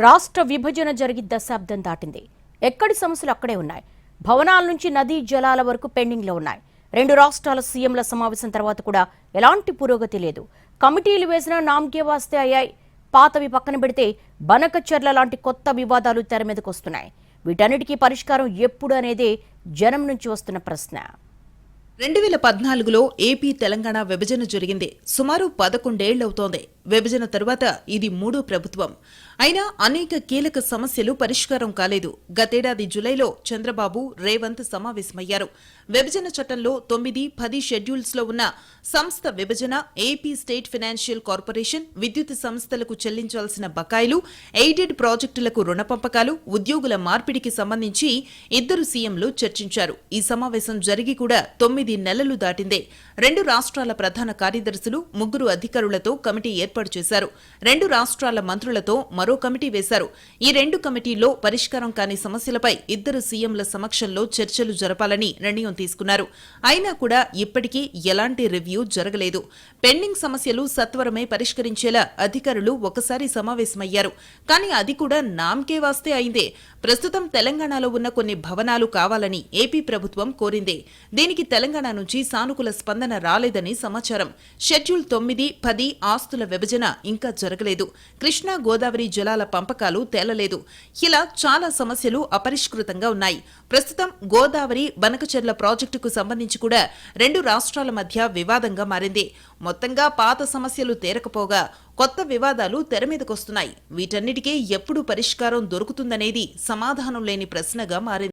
రాష్ట్ర విభజన జరిగి దశాబ్దం దాటింది. ఎక్కడి సమస్యలు అక్కడే ఉన్నాయి. భవనాల నుంచి నదీ జలాల వరకు పెండింగ్లో ఉన్నాయి. రెండు రాష్ట్రాల సీఎంల సమావేశం తర్వాత కూడా ఎలాంటి పురోగతి లేదు. కమిటీలు వేసిన నామకే వాస్తే అయ్యాయి. పాతవి పక్కన పెడితే బనకచెర్ల లాంటి కొత్త వివాదాలు తెర మీదకు వస్తున్నాయి. వీటన్నిటికీ పరిష్కారం ఎప్పుడు అనేదే జనం నుంచి వస్తున్న ప్రశ్న. 2014లో ఏపీ తెలంగాణ విభజన జరిగింది. సుమారు 11 ఏళ్లవుతోంది. విభజన తరువాత ఇది మూడో ప్రభుత్వం. అయినా అనేక కీలక సమస్యలు పరిష్కారం కాలేదు. గతేడాది జులైలో చంద్రబాబు, రేవంత్ సమావేశమయ్యారు. విభజన చట్టంలో 9, 10 షెడ్యూల్స్లో ఉన్న సంస్థ విభజన, ఏపీ స్టేట్ ఫైనాన్షియల్ కార్పొరేషన్, విద్యుత్ సంస్థలకు చెల్లించాల్సిన బకాయిలు, ఎయిడెడ్ ప్రాజెక్టులకు రుణ పంపకాలు, ఉద్యోగుల మార్పిడికి సంబంధించి ఇద్దరు సీఎంలు చర్చించారు. ఈ సమావేశం జరిగి కూడా 9 నెలలు దాటిందే. రెండు రాష్ట్రాల ప్రధాన కార్యదర్శులు, 3 అధికారులతో కమిటీ ఏర్పాటు చేశారు. రెండు రాష్ట్రాల మంత్రులతో మరో కమిటీ వేశారు. ఈ రెండు కమిటీల్లో పరిష్కారం కాని సమస్యలపై ఇద్దరు సీఎంల సమక్షంలో చర్చలు జరపాలని నిర్ణయం తీసుకున్నారు. అయినా కూడా ఇప్పటికీ ఎలాంటి రివ్యూ జరగలేదు. పెండింగ్ సమస్యలు సత్వరమే పరిష్కరించేలా అధికారులు ఒకసారి సమావేశమయ్యారు. కానీ అది కూడా నామకే వాస్తే అయిందే. ప్రస్తుతం తెలంగాణలో ఉన్న కొన్ని భవనాలు కావాలని ఏపీ ప్రభుత్వం కోరింది. దీనికి తెలంగాణ నుంచి సానుకూల స్పందన రాలేదని సమాచారం. షెడ్యూల్ 9, 10 ఆస్తుల విభజన ఇంకా జరగలేదు. కృష్ణా గోదావరి జలాల పంపకాలు తేలలేదు. ఇలా చాలా సమస్యలు అపరిష్కృతంగా ఉన్నాయి. ప్రస్తుతం గోదావరి, బనకచెర్ల ప్రాజెక్టుకు సంబంధించి కూడా రెండు రాష్ట్రాల మధ్య వివాదంగా మారింది. మొత్తంగా పాత సమస్యలు తీరకపోగా కొత్త వివాదాలు తెరమీదకొస్తున్నాయి. వీటన్నిటికీ ఎప్పుడు పరిష్కారం దొరుకుతుందనేది సమాధానం లేని ప్రశ్నగా మారింది.